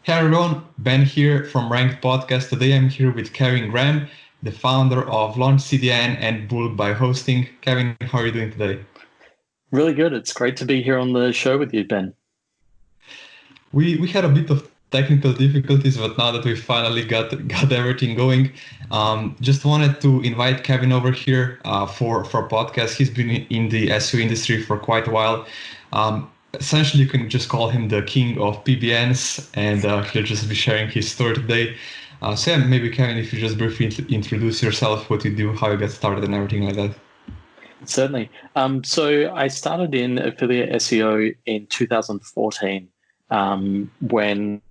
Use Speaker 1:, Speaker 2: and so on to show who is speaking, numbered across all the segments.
Speaker 1: Hey everyone, Ben here from Ranked Podcast. Today I'm here with Kevin Graham, the founder of Launch CDN and Bull by Hosting. Kevin, how are you doing today?
Speaker 2: Really good. It's great to be here on the show with you, Ben.
Speaker 1: We had a bit of technical difficulties, but now that we finally got everything going, just wanted to invite Kevin over here for a podcast. He's been in the SEO industry for quite a while. Essentially, you can just call him the king of PBNs, and he'll just be sharing his story today. So yeah, maybe Kevin, if you just briefly introduce yourself, what you do, how you got started, and everything like that.
Speaker 2: Certainly. So I started in affiliate SEO in 2014 when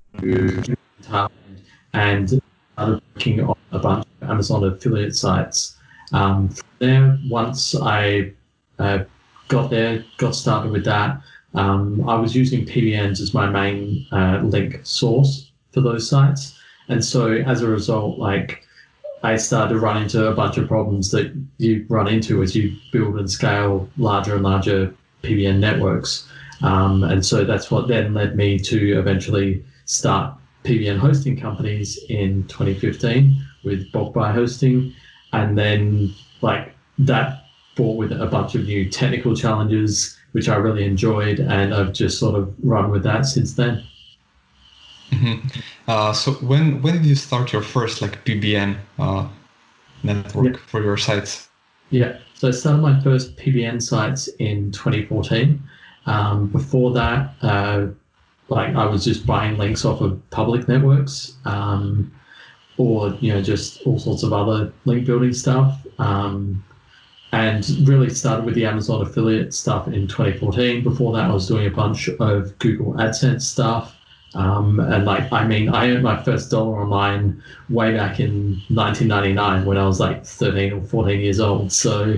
Speaker 2: and started working on a bunch of Amazon affiliate sites. There, once I got started with that, I was using PBNs as my main link source for those sites. And so as a result, I started to run into a bunch of problems that you run into as you build and scale larger and larger PBN networks. And so that's what then led me to eventually start PBN hosting companies in 2015 with bulk buy hosting. And then that brought with it a bunch of new technical challenges, which I really enjoyed. And I've just sort of run with that since then.
Speaker 1: Mm-hmm. So when did you start your first PBN network for your sites?
Speaker 2: Yeah, so I started my first PBN sites in 2014. Before that, I was just buying links off of public networks, or just all sorts of other link building stuff. And really started with the Amazon affiliate stuff in 2014. Before that, I was doing a bunch of Google AdSense stuff. I earned my first dollar online way back in 1999 when I was 13 or 14 years old. So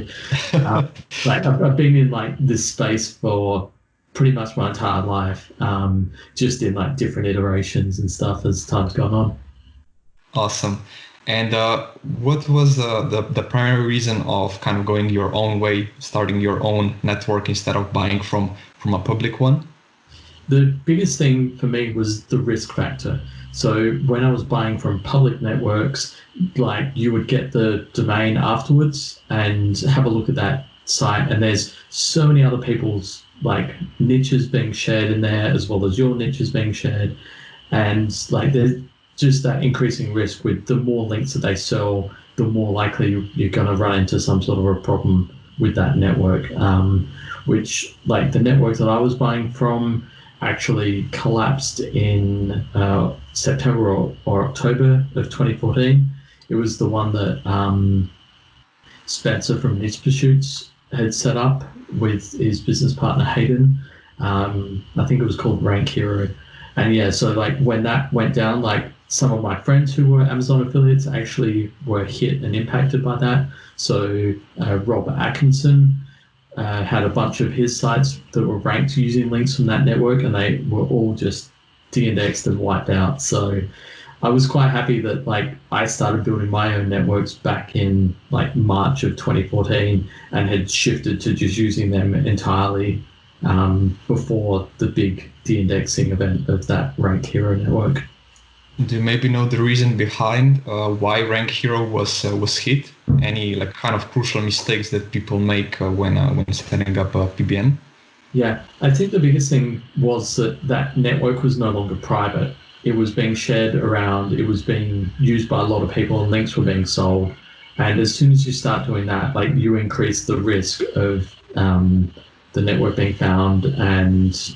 Speaker 2: I've been in this space for pretty much my entire life, just in different iterations and stuff as time's gone on.
Speaker 1: Awesome. And what was the primary reason of kind of going your own way, starting your own network instead of buying from a public one?
Speaker 2: The biggest thing for me was the risk factor. So when I was buying from public networks, you would get the domain afterwards and have a look at that site, and there's so many other people's niches being shared in there as well as your niches being shared, and there's just that increasing risk with the more links that they sell, the more likely you're going to run into some sort of a problem with that network, which the network that I was buying from actually collapsed in September or October of 2014. It was the one that Spencer from Niche Pursuits had set up with his business partner Hayden. I think it was called rankedhero. And yeah, so when that went down, some of my friends who were Amazon affiliates actually were hit and impacted by that. So Robert Atkinson had a bunch of his sites that were ranked using links from that network, and they were all just de-indexed and wiped out. So I was quite happy that I started building my own networks back in March of 2014 and had shifted to just using them entirely before the big de-indexing event of that rankedhero network.
Speaker 1: Do you maybe know the reason behind why rankedhero was hit? Any kind of crucial mistakes that people make when setting up a PBN?
Speaker 2: Yeah, I think the biggest thing was that network was no longer private. It was being shared around. It was being used by a lot of people, and links were being sold. And as soon as you start doing that, you increase the risk of the network being found and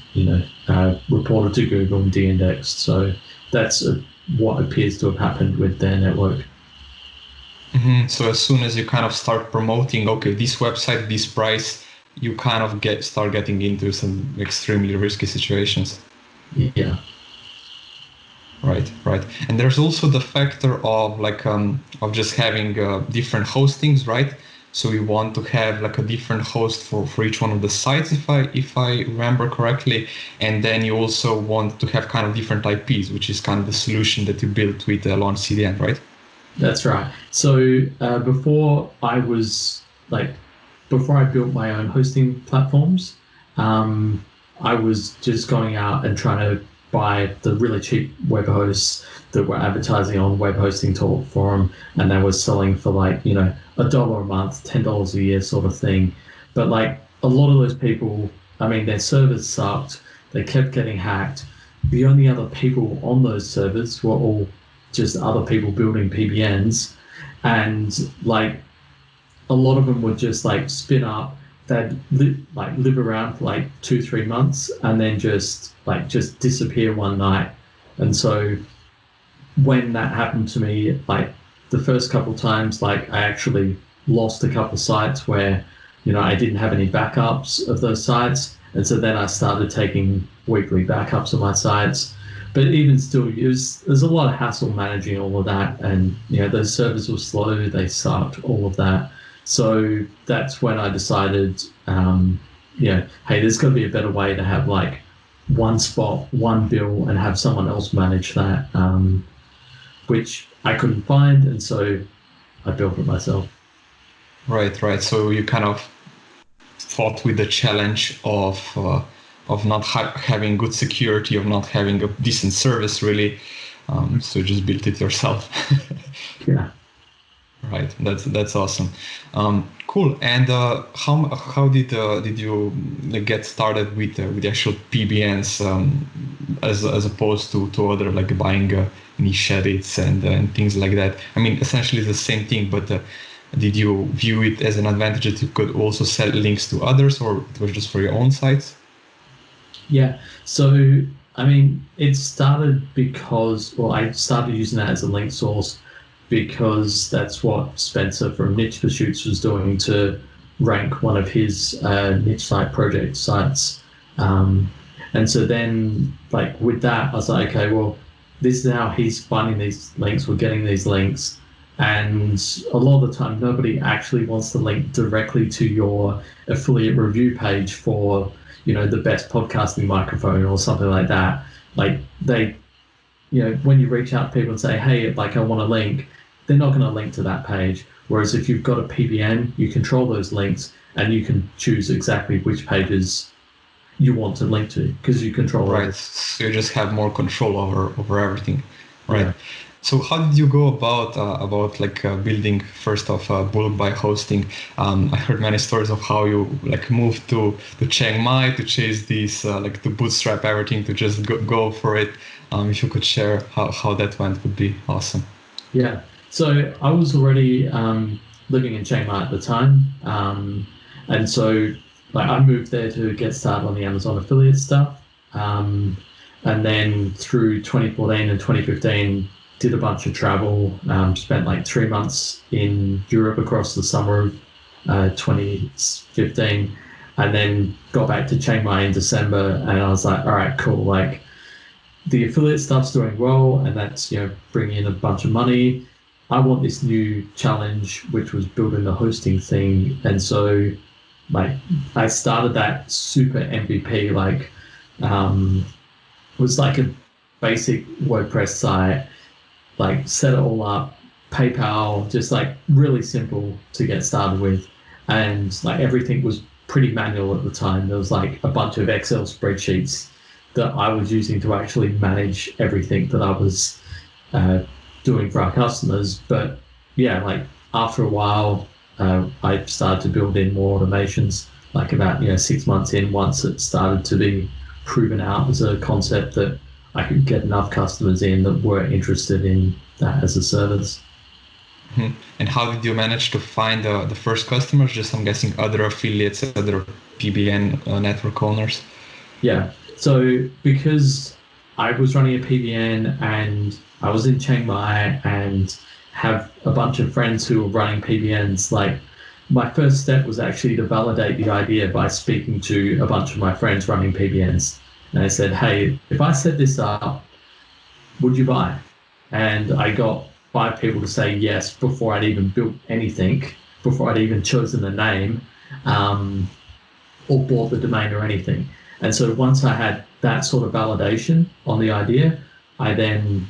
Speaker 2: reported to Google and de-indexed. So that's what appears to have happened with their network.
Speaker 1: Mm-hmm. So as soon as you kind of start promoting, okay, this website, this price, you kind of start getting into some extremely risky situations.
Speaker 2: Yeah.
Speaker 1: Right. And there's also the factor of of just having different hostings, right? So we want to have a different host for each one of the sites, if I remember correctly. And then you also want to have kind of different IPs, which is kind of the solution that you built with Launch CDN, right?
Speaker 2: That's right. So before I built my own hosting platforms, I was just going out and trying to buy the really cheap web hosts that were advertising on Web Hosting Talk Forum, and they were selling for like, you know, $1 a month, $10 a year sort of thing. But like a lot of those people, I mean, their servers sucked. They kept getting hacked. The only other people on those servers were all just other people building PBNs. And like a lot of them would just like spin up. They'd live around for like 2-3 months and then just disappear one night. And so when that happened to me, like the first couple of times, like I actually lost a couple of sites where, you know, I didn't have any backups of those sites. And so then I started taking weekly backups of my sites. But even still, there's a lot of hassle managing all of that. And, you know, those servers were slow, they sucked, all of that. So that's when I decided, hey, there's got to be a better way to have like one spot, one bill, and have someone else manage that, which I couldn't find. And so I built it myself.
Speaker 1: Right. So you kind of fought with the challenge of not having good security, of not having a decent service, really. So you just built it yourself.
Speaker 2: Yeah.
Speaker 1: Right. That's awesome. Cool. And how did you get started with the actual PBNs as opposed to other, like buying niche edits and things like that? I mean, essentially the same thing, but did you view it as an advantage that you could also sell links to others, or it was just for your own sites?
Speaker 2: Yeah. So, I mean, it started because, I started using that as a link source because that's what Spencer from Niche Pursuits was doing to rank one of his niche site project sites. And so then, like with that, I was like, okay, well, this is how he's finding these links. We're getting these links. And a lot of the time, nobody actually wants to link directly to your affiliate review page for, you know, the best podcasting microphone or something like that. Like they, you know, when you reach out to people and say, hey, like I want a link, they're not going to link to that page. Whereas if you've got a PBN, you control those links and you can choose exactly which pages you want to link to because you control
Speaker 1: right.
Speaker 2: it.
Speaker 1: So you just have more control over everything, right? Yeah. So how did you go about building first off bulk buy hosting? I heard many stories of how you like moved to Chiang Mai to chase these to bootstrap everything to just go for it. If you could share how that went, would be awesome.
Speaker 2: Yeah. So I was already living in Chiang Mai at the time, and so like I moved there to get started on the Amazon affiliate stuff, and then through 2014 and 2015. Did a bunch of travel, spent like 3 months in Europe across the summer of 2015, and then got back to Chiang Mai in December. And I was like, all right, cool. Like the affiliate stuff's doing well, and that's, you know, bringing in a bunch of money. I want this new challenge, which was building the hosting thing. And so like I started that super MVP, like it was like a basic WordPress site. Like set it all up, PayPal, just like really simple to get started with. And like everything was pretty manual at the time. There was like a bunch of Excel spreadsheets that I was using to actually manage everything that I was doing for our customers. But yeah, like after a while, I started to build in more automations, like about 6 months in, once it started to be proven out as a concept that I could get enough customers in that were interested in that as a service.
Speaker 1: Mm-hmm. And how did you manage to find the first customers? Just, I'm guessing, other affiliates, other PBN network owners?
Speaker 2: Yeah. So because I was running a PBN and I was in Chiang Mai and have a bunch of friends who were running PBNs, like my first step was actually to validate the idea by speaking to a bunch of my friends running PBNs. And I said, hey, if I set this up, would you buy? And I got 5 people to say yes before I'd even built anything, before I'd even chosen a name, or bought the domain or anything. And so once I had that sort of validation on the idea, I then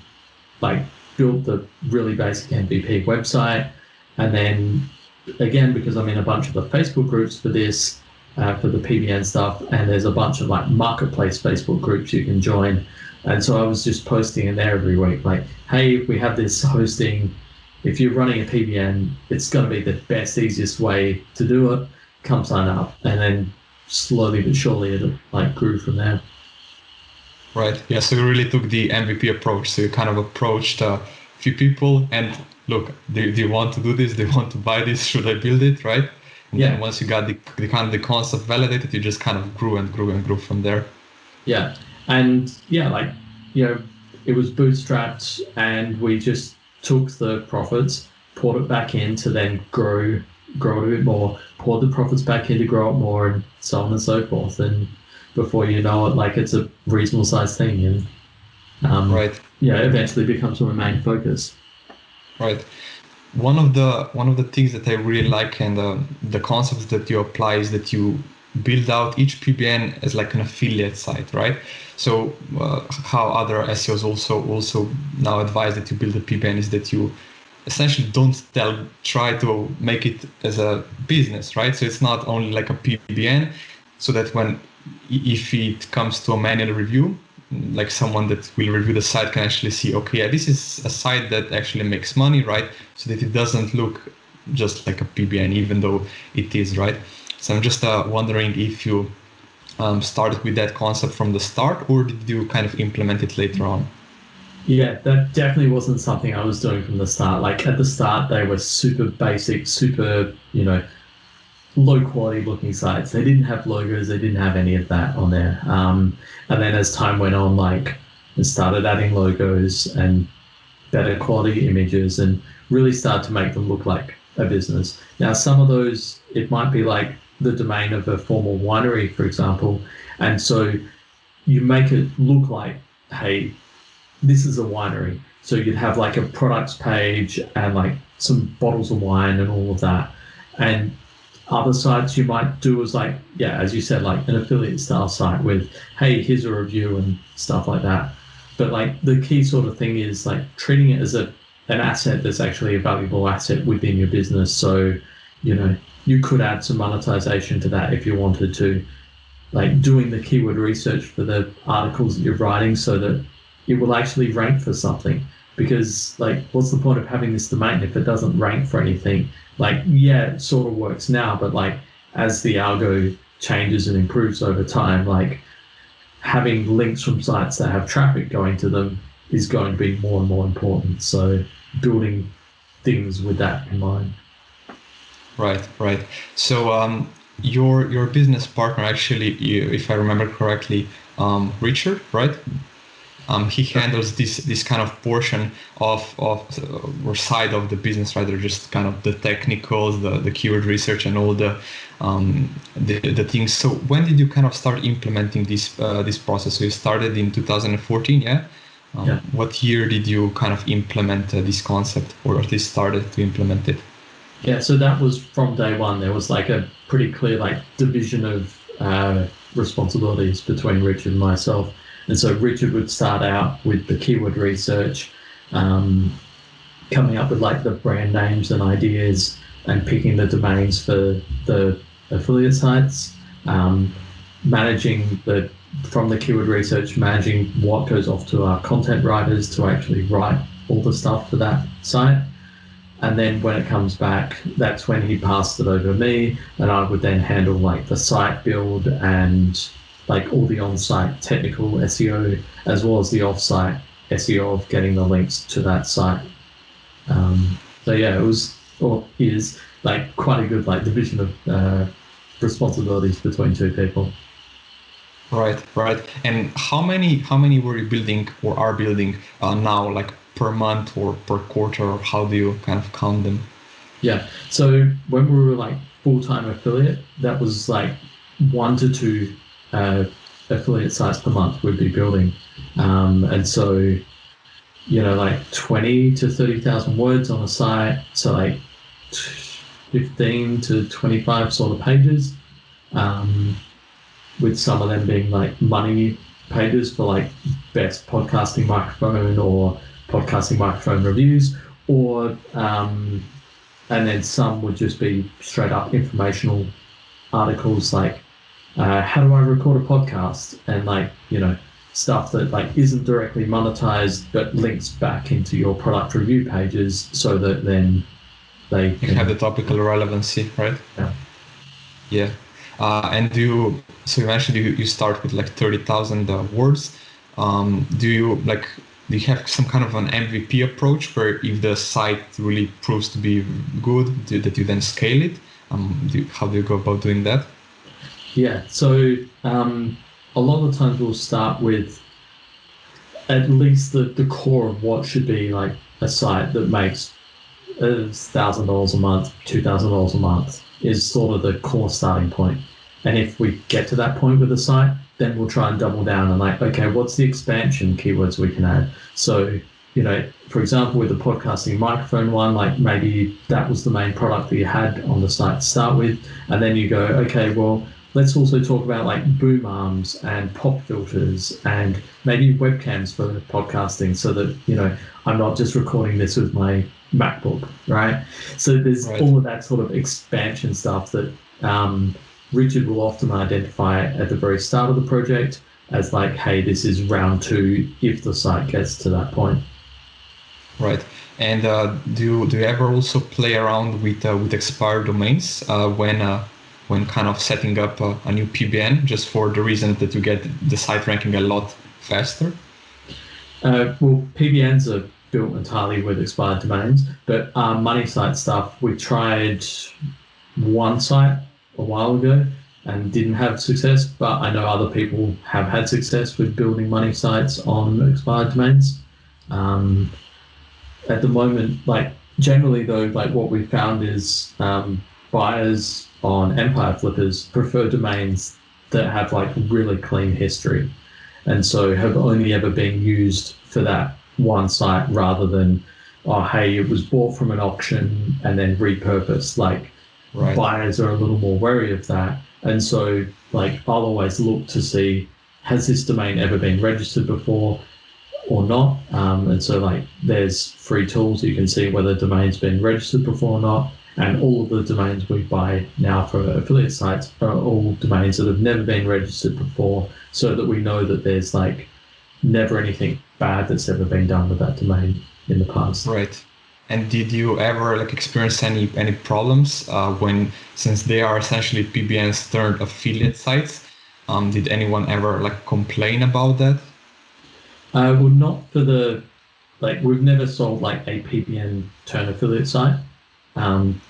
Speaker 2: built the really basic MVP website. And then again, because I'm in a bunch of the Facebook groups for this, for the PBN stuff, and there's a bunch of marketplace Facebook groups you can join. And so I was just posting in there every week, like, hey, we have this hosting. If you're running a PBN, it's going to be the best, easiest way to do it. Come sign up. And then slowly but surely it like grew from there.
Speaker 1: Right. Yeah. So you really took the MVP approach. So you kind of approached a few people and look, do you want to do this? Do you want to buy this? Should I build it? Right. And then once you got the kind of the concept validated, you just kind of grew and grew and grew from there.
Speaker 2: Yeah. And yeah, like, it was bootstrapped and we just took the profits, poured it back in to then grow it a bit more, poured the profits back in to grow it more, and so on and so forth. And before you know it, like, it's a reasonable sized thing, and
Speaker 1: right.
Speaker 2: Eventually becomes our main focus.
Speaker 1: Right. One of the things that I really like, and the concepts that you apply, is that you build out each PBN as like an affiliate site, right? So how other SEOs also now advise that you build a PBN is that you essentially try to make it as a business, right? So it's not only like a PBN, so that if it comes to a manual review, like someone that will review the site can actually see, okay, yeah, this is a site that actually makes money, right? So that it doesn't look just like a PBN, even though it is, right? So I'm just wondering if you started with that concept from the start, or did you kind of implement it later on?
Speaker 2: Yeah, that definitely wasn't something I was doing from the start. Like, at the start, they were super basic, super, low quality looking sites. They didn't have logos. They didn't have any of that on there. And then as time went on, like, I started adding logos and better quality images and really start to make them look like a business. Now, some of those, it might be like the domain of a formal winery, for example. And so you make it look like, hey, this is a winery. So you'd have like a products page and like some bottles of wine and all of that. And other sites you might do as like, as you said, like an affiliate style site with, hey, here's a review and stuff like that. But like the key sort of thing is like treating it as an asset that's actually a valuable asset within your business. So, you could add some monetization to that if you wanted to, like doing the keyword research for the articles that you're writing so that it will actually rank for something. Because like, what's the point of having this domain if it doesn't rank for anything? Like, it sort of works now, but like as the algo changes and improves over time, like having links from sites that have traffic going to them is going to be more and more important. So building things with that in mind.
Speaker 1: Right. So your business partner, actually, if I remember correctly, Richard, right? He handles this kind of portion of or side of the business, right? They're just kind of the technicals, the keyword research, and all the things. So when did you kind of start implementing this process? So you started in 2014, yeah? What year did you kind of implement this concept, or at least started to implement it?
Speaker 2: Yeah, so that was from day one. There was like a pretty clear like division of responsibilities between Richard and myself. And so Richard would start out with the keyword research, coming up with like the brand names and ideas and picking the domains for the affiliate sites, managing from the keyword research, managing what goes off to our content writers to actually write all the stuff for that site. And then when it comes back, that's when he passed it over to me, and I would then handle like the site build and like all the on-site technical SEO, as well as the off-site SEO of getting the links to that site. It was, or is, like quite a good like division of responsibilities between two people.
Speaker 1: Right. And how many were you building or are building now, like per month or per quarter, or how do you kind of count them?
Speaker 2: Yeah. So when we were like full-time affiliate, that was like 1 to 2 affiliate sites per month we'd be building. And so, like 20 to 30,000 words on a site. So like 15 to 25 sort of pages, with some of them being like money pages for like best podcasting microphone or podcasting microphone reviews, or and then some would just be straight up informational articles like how do I record a podcast, and like stuff that like isn't directly monetized but links back into your product review pages, so that then they
Speaker 1: You have the topical relevancy, right?
Speaker 2: Yeah.
Speaker 1: Yeah. And so you mentioned you start with like 30,000 words. Do you have some kind of an MVP approach where if the site really proves to be good, that you then scale it? How do you go about doing that?
Speaker 2: Yeah, so a lot of the times we'll start with at least the core of what should be like a site that makes $1,000 a month, $2,000 a month is sort of the core starting point. And if we get to that point with the site, then we'll try and double down and like, okay, what's the expansion keywords we can add? So, for example, with the podcasting microphone one, like maybe that was the main product that you had on the site to start with. And then you go, okay, well, let's also talk about like boom arms and pop filters and maybe webcams for podcasting, so that, I'm not just recording this with my MacBook, right? So there's all of that sort of expansion stuff that Richard will often identify at the very start of the project as like, hey, this is round 2 if the site gets to that point.
Speaker 1: Right. And do you ever also play around with expired domains when kind of setting up a new PBN, just for the reason that you get the site ranking a lot faster?
Speaker 2: Well, PBNs are built entirely with expired domains, but money site stuff, we tried one site a while ago and didn't have success, but I know other people have had success with building money sites on expired domains. At the moment, like generally though, like what we found is buyers on Empire Flippers prefer domains that have like really clean history, and so have only ever been used for that one site rather than, oh, hey, it was bought from an auction and then repurposed. Like buyers are a little more wary of that. And so like I'll always look to see, has this domain ever been registered before or not? And so like there's free tools, you can see whether domain's been registered before or not. And all of the domains we buy now for affiliate sites are all domains that have never been registered before, so that we know that there's like never anything bad that's ever been done with that domain in the past.
Speaker 1: Right. And did you ever like experience any problems since they are essentially PBNs turned affiliate sites? Did anyone ever like complain about that?
Speaker 2: Well, not for we've never sold like a PBN turn affiliate site.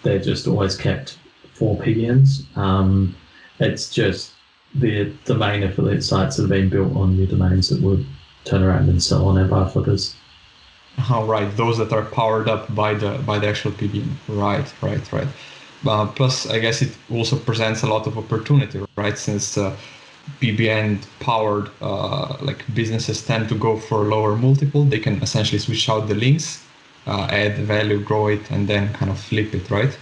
Speaker 2: They're just always kept for PBNs. It's just the main affiliate sites that have been built on new domains that would turn around and sell on Empire Flippers.
Speaker 1: Oh, right. Those that are powered up by the actual PBN. Right. Plus, I guess it also presents a lot of opportunity, right? Since PBN powered like businesses tend to go for lower multiple, they can essentially switch out the links, add value, grow it, and then kind of flip it, right?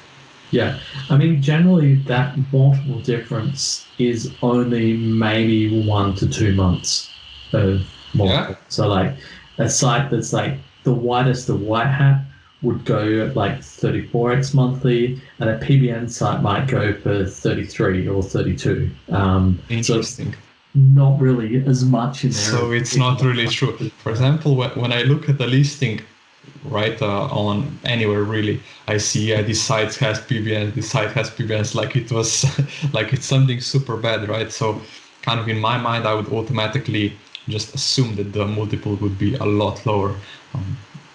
Speaker 2: Yeah, I mean, generally that multiple difference is only maybe 1 to 2 months of multiple. Yeah. So like a site that's like the whitest of white hat would go at like 34x monthly, and a PBN site might go for 33 or 32.
Speaker 1: Interesting.
Speaker 2: So not really as much in there.
Speaker 1: So it's not really true. For example, when I look at the listing, right, on anywhere really, I see this site has PBN, this site has PBNs, like it was like it's something super bad, right? So kind of in my mind, I would automatically just assume that the multiple would be a lot lower.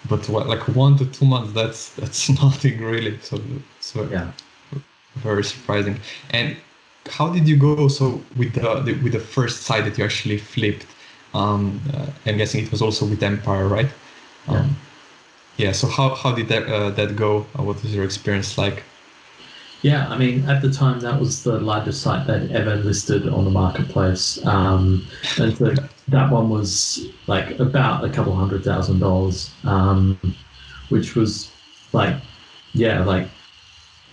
Speaker 1: But like 1 to 2 months, that's nothing really. So yeah, very surprising. And how did you go? So with the first site that you actually flipped, I'm guessing it was also with Empire, right? Yeah. So how did that go? What was your experience like?
Speaker 2: Yeah, I mean, at the time that was the largest site they'd ever listed on the marketplace, and so that one was like about $200,000, which was like the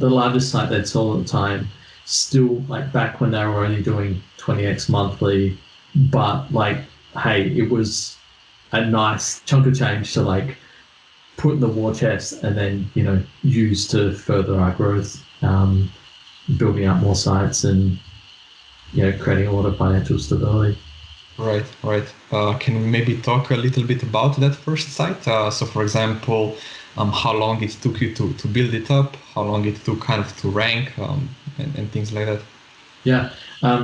Speaker 2: largest site they'd sold at the time. Still, like back when they were only doing 20x monthly, but like, hey, it was a nice chunk of change to like put in the war chest and then use to further our growth, building out more sites and creating a lot of financial stability.
Speaker 1: Right, right. Can we maybe talk a little bit about that first site? So, for example, how long it took you to build it up, how long it took kind of to rank, and things like that.
Speaker 2: Yeah.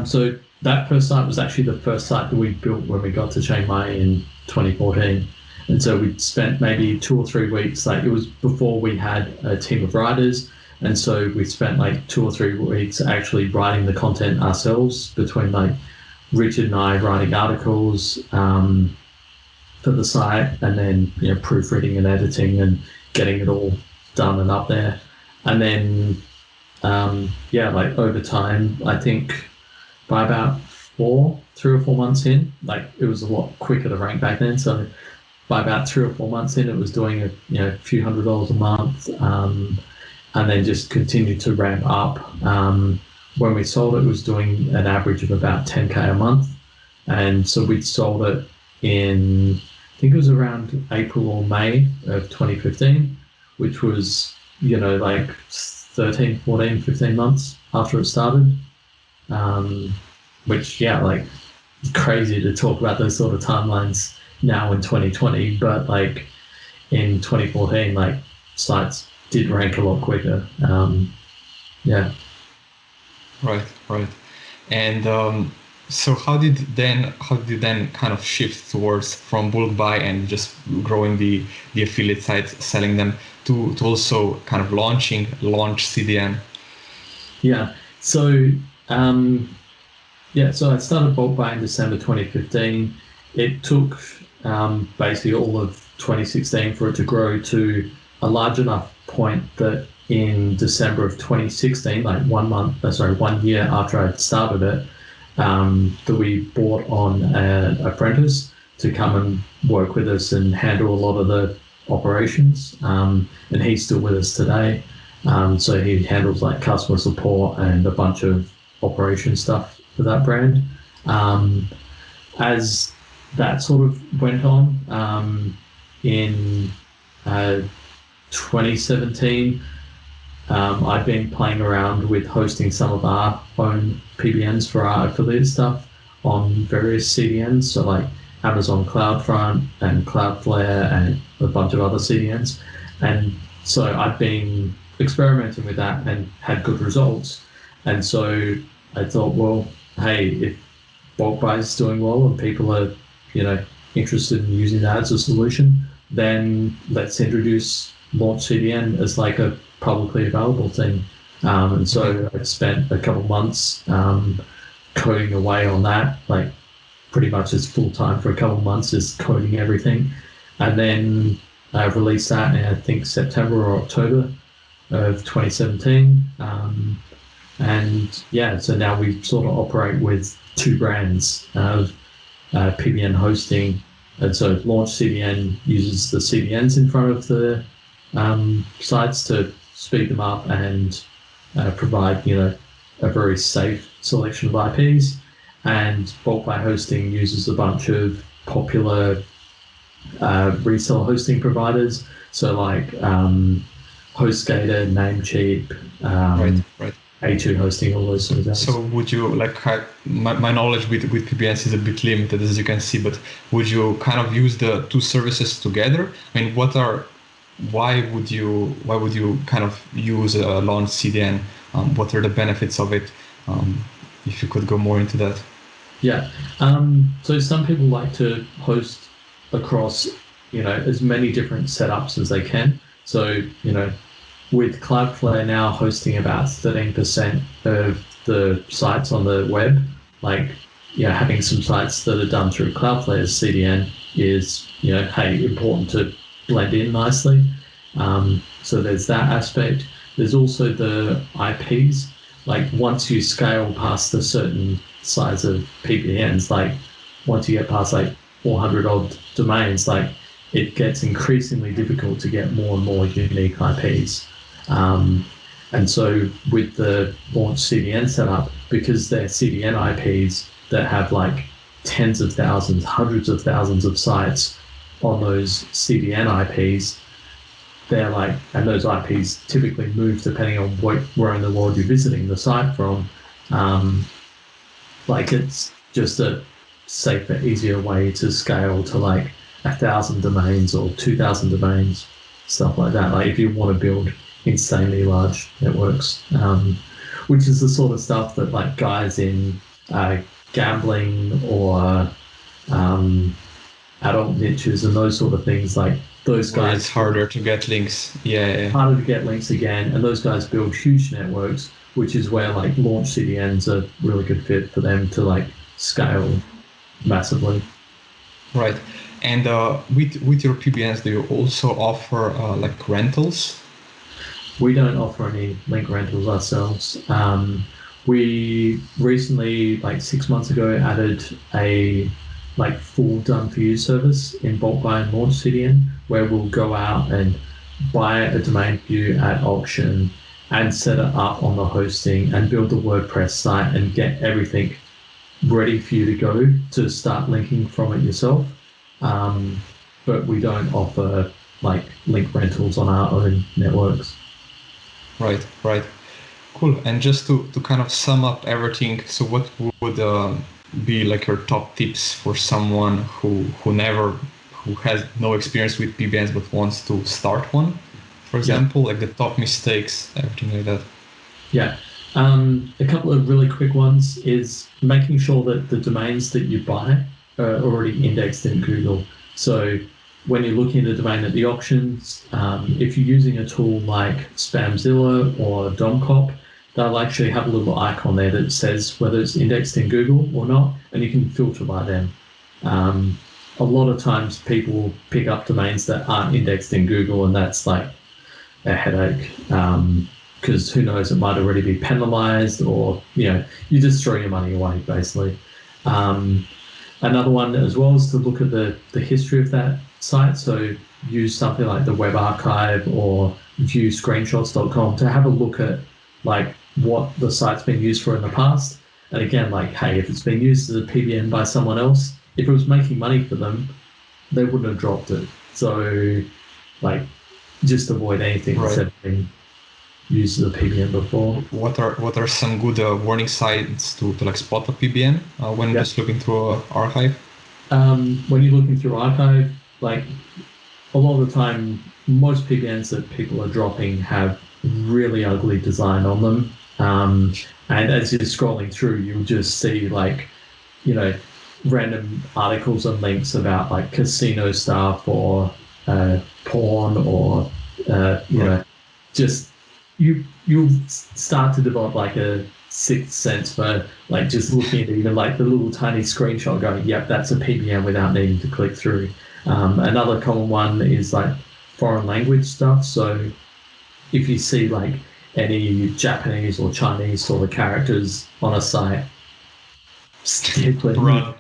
Speaker 2: So that first site was actually the first site that we built when we got to Chiang Mai in 2014. And so we spent maybe 2 or 3 weeks, like it was before we had a team of writers. And so we spent like 2 or 3 weeks actually writing the content ourselves between like Richard and I writing articles for the site, and then proofreading and editing and getting it all done and up there. And then like over time, I think by about 3 or 4 months in, like it was a lot quicker to rank back then. So by about 3 or 4 months in, it was doing a few $100s a month, and then just continued to ramp up. When we sold it, it was doing an average of about 10K a month, and so we'd sold it in, I think it was around April or May of 2015, which was like 13, 14, 15 months after it started. Which, yeah, like crazy to talk about those sort of timelines now in 2020, but like in 2014, like sites did rank a lot quicker. Yeah.
Speaker 1: Right, right. And so how did you then kind of shift towards from bulk buy and just growing the affiliate sites, selling them to also kind of launch CDN?
Speaker 2: Yeah. So, so I started bulk buy in December 2015. It took basically all of 2016 for it to grow to a large enough point that in December of 2016, like 1 year after I'd started it, that we brought on an apprentice to come and work with us and handle a lot of the operations. And he's still with us today. So he handles like customer support and a bunch of operation stuff for that brand. As that sort of went on, in 2017, I've been playing around with hosting some of our own PBNs for our affiliate stuff on various CDNs, so like Amazon CloudFront and Cloudflare and a bunch of other CDNs. And so I've been experimenting with that and had good results. And so I thought, well, hey, if bulk buy is doing well and people are, interested in using that as a solution, then let's introduce Launch CDN as like a publicly available thing. And so I spent a couple months coding away on that, like pretty much as full time for a couple months, just coding everything. And then I released that in I think September or October of 2017. And yeah, so now we sort of operate with two brands of PBN hosting. And so Launch CDN uses the CDNs in front of the sites to speed them up and provide, a very safe selection of IPs. And bulk buy hosting uses a bunch of popular resale hosting providers. So like HostGator, Namecheap,
Speaker 1: Right.
Speaker 2: A2 hosting, all those sort of things.
Speaker 1: So would you my knowledge with PBNs is a bit limited, as you can see, but would you kind of use the two services together? I mean, why would you kind of use a Launch CDN? What are the benefits of it? If you could go more into that.
Speaker 2: Yeah. So some people like to host across, as many different setups as they can. So, with Cloudflare now hosting about 13% of the sites on the web, like, having some sites that are done through Cloudflare's CDN is, hey, important to blend in nicely. So there's that aspect. There's also the IPs. Like once you scale past a certain size of PBNs, like once you get past like 400 odd domains, like it gets increasingly difficult to get more and more unique IPs. And so with the Launch CDN setup, because they're CDN IPs that have like tens of thousands, hundreds of thousands of sites on those CDN IPs, they're like, and those IPs typically move depending on where in the world you're visiting the site from. Like it's just a safer, easier way to scale to like 1,000 domains or 2,000 domains, stuff like that. Like if you want to build insanely large networks, which is the sort of stuff that like guys in gambling or adult niches and those sort of things, like those
Speaker 1: Where
Speaker 2: guys,
Speaker 1: it's harder to get links. Yeah.
Speaker 2: harder to get links again, and those guys build huge networks, which is where like Launch CDNs are really good fit for them to like scale massively.
Speaker 1: Right. And with your PBNs, do you also offer like rentals?
Speaker 2: We don't offer any link rentals ourselves. We recently, like 6 months ago, added a like full done for you service in bulk buy and Launch CDN, where we'll go out and buy a domain for you at auction and set it up on the hosting and build the WordPress site and get everything ready for you to go to start linking from it yourself. But we don't offer like link rentals on our own networks.
Speaker 1: Right. Cool. And just to kind of sum up everything, so what would be like your top tips for someone who has no experience with PBNs but wants to start one, for example, like the top mistakes, everything like that?
Speaker 2: Yeah. A couple of really quick ones is making sure that the domains that you buy are already indexed in Google. So when you're looking at a domain at the auctions, if you're using a tool like Spamzilla or Domcop, they'll actually have a little icon there that says whether it's indexed in Google or not, and you can filter by them. A lot of times people pick up domains that aren't indexed in Google, and that's like a headache. Because who knows, it might already be penalized, or you just throw your money away basically. Another one as well is to look at the history of that site. So use something like the Web Archive or viewscreenshots.com to have a look at like what the site's been used for in the past. And again, like, hey, if it's been used as a PBN by someone else, if it was making money for them, they wouldn't have dropped it. So like just avoid anything that's ever been used as a PBN before.
Speaker 1: What are some good warning signs to like spot a PBN when just looking through archive?
Speaker 2: When you're looking through archive, like a lot of the time, most PBNs that people are dropping have really ugly design on them. And as you're scrolling through, you'll just see like, random articles and links about like casino stuff or porn or, just you'll start to develop like a sixth sense for like just looking at even like the little tiny screenshot going, yep, that's a PBN without needing to click through. Another common one is like foreign language stuff. So if you see like any Japanese or Chinese sort of characters on a site, steer clear.
Speaker 1: Run.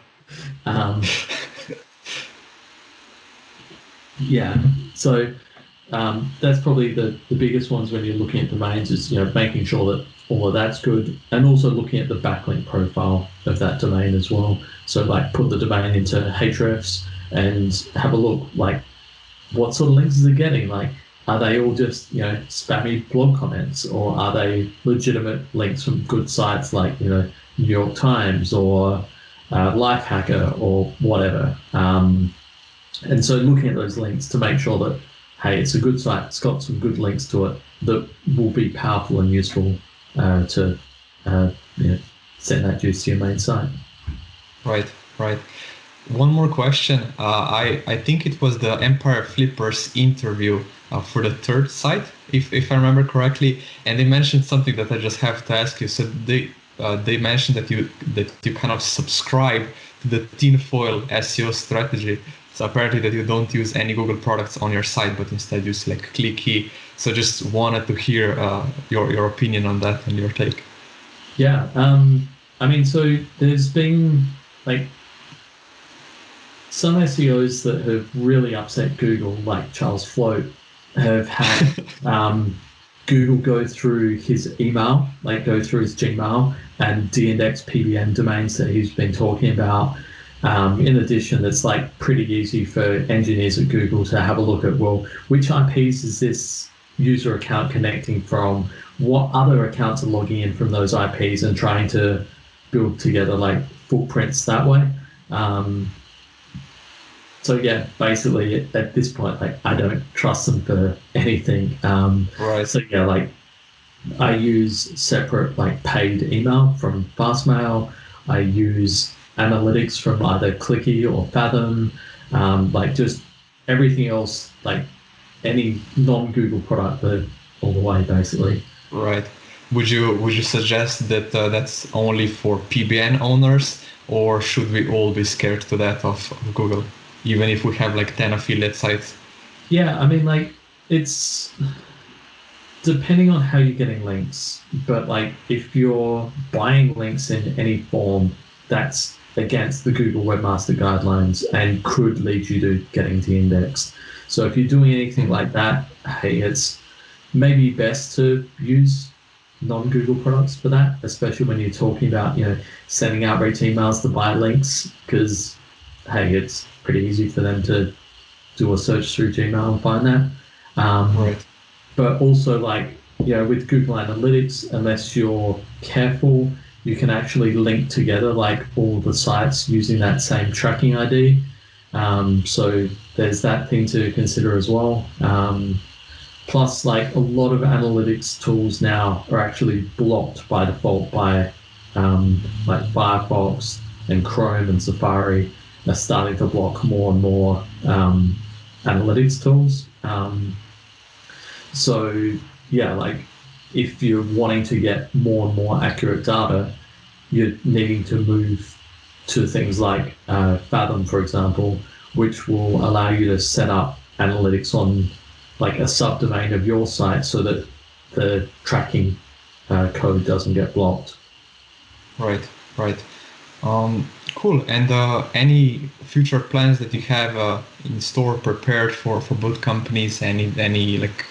Speaker 2: So that's probably the biggest ones when you're looking at domains is making sure that all of that's good, and also looking at the backlink profile of that domain as well. So like put the domain into hrefs and have a look like what sort of links is it getting. Like, are they all just spammy blog comments, or are they legitimate links from good sites like New York Times or Lifehacker or whatever? And so looking at those links to make sure that, hey, it's a good site, it's got some good links to it that will be powerful and useful to send that juice to your main site. Right.
Speaker 1: One more question. I think it was the Empire Flippers interview for the third site, if I remember correctly, and they mentioned something that I just have to ask you. So they mentioned that you kind of subscribe to the tinfoil SEO strategy. So apparently that you don't use any Google products on your site, but instead use like Clicky. So just wanted to hear your opinion on that and your take.
Speaker 2: Yeah. So there's been like some SEOs that have really upset Google, like Charles Float, have had Google go through his email, like go through his Gmail and de-index PBN domains that he's been talking about. In addition, it's like pretty easy for engineers at Google to have a look at, well, which IPs is this user account connecting from? What other accounts are logging in from those IPs, and trying to build together like footprints that way. So yeah, basically at this point, like I don't trust them for anything.
Speaker 1: Right.
Speaker 2: So yeah, like I use separate like paid email from Fastmail. I use analytics from either Clicky or Fathom. Like just everything else, like any non-Google product, but all the way basically.
Speaker 1: Right. Would you suggest that that's only for PBN owners, or should we all be scared to that of Google, even if we have like 10 affiliate sites?
Speaker 2: Yeah, I mean, like it's depending on how you're getting links, but like if you're buying links in any form, that's against the Google Webmaster Guidelines and could lead you to getting de-indexed. So if you're doing anything like that, hey, it's maybe best to use non-Google products for that, especially when you're talking about, sending outreach emails to buy links, because hey, it's pretty easy for them to do a search through Gmail and find that.
Speaker 1: Right.
Speaker 2: But also, like, with Google Analytics, unless you're careful, you can actually link together like all the sites using that same tracking ID. So there's that thing to consider as well. Plus, like a lot of analytics tools now are actually blocked by default by like Firefox and Chrome and Safari are starting to block more and more analytics tools. So yeah, like if you're wanting to get more and more accurate data, you're needing to move to things like Fathom, for example, which will allow you to set up analytics on like a subdomain of your site so that the tracking code doesn't get blocked.
Speaker 1: Right. Right. Cool. And any future plans that you have in store prepared for both companies? Any like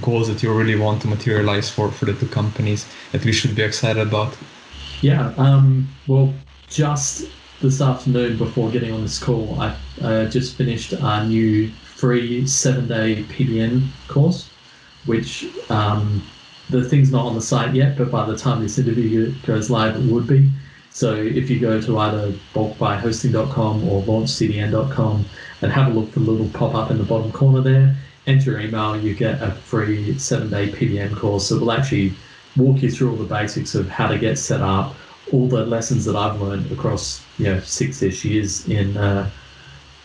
Speaker 1: goals that you really want to materialize for the two companies that we should be excited about?
Speaker 2: Yeah. Well, just this afternoon before getting on this call, I just finished our new free 7-day PBN course, which the thing's not on the site yet, but by the time this interview goes live, it would be. So if you go to either bulkbuyhosting.com or launchcdn.com and have a look for the little pop-up in the bottom corner there, enter your email, you get a free 7-day PBN course that will actually walk you through all the basics of how to get set up, all the lessons that I've learned across 6-ish years in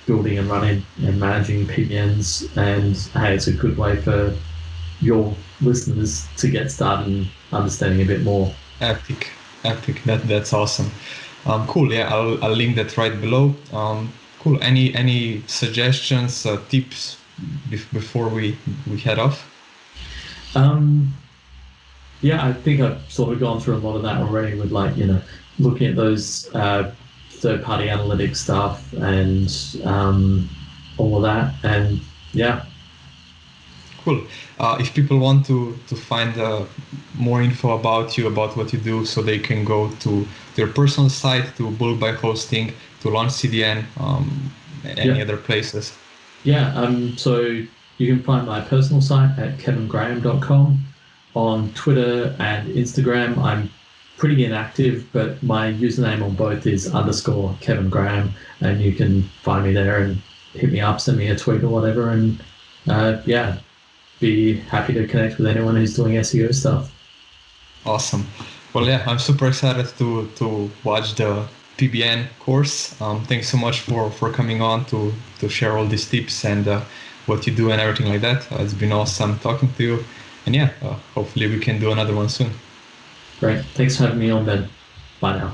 Speaker 2: building and running and managing PBNs. And hey, it's a good way for your listeners to get started and understanding a bit more.
Speaker 1: Epic. That's awesome. Cool. Yeah, I'll link that right below. Cool. Any suggestions, tips before we head off?
Speaker 2: Yeah, I think I've sort of gone through a lot of that already with looking at those third-party analytics stuff and all of that. And yeah.
Speaker 1: Cool. If people want to find more info about you, about what you do, so they can go to their personal site, to Bulk by Hosting, to Launch CDN, any other places.
Speaker 2: Yeah. So you can find my personal site at kevingraham.com. On Twitter and Instagram, I'm pretty inactive, but my username on both is _Kevin Graham, and you can find me there and hit me up, send me a tweet or whatever, and be happy to connect with anyone who's doing SEO stuff.
Speaker 1: Awesome. Well, yeah, I'm super excited to watch the PBN course. Thanks so much for coming on to share all these tips and what you do and everything like that. It's been awesome talking to you. And yeah, hopefully we can do another one soon.
Speaker 2: Great. Thanks for having me on, Ben. Bye now.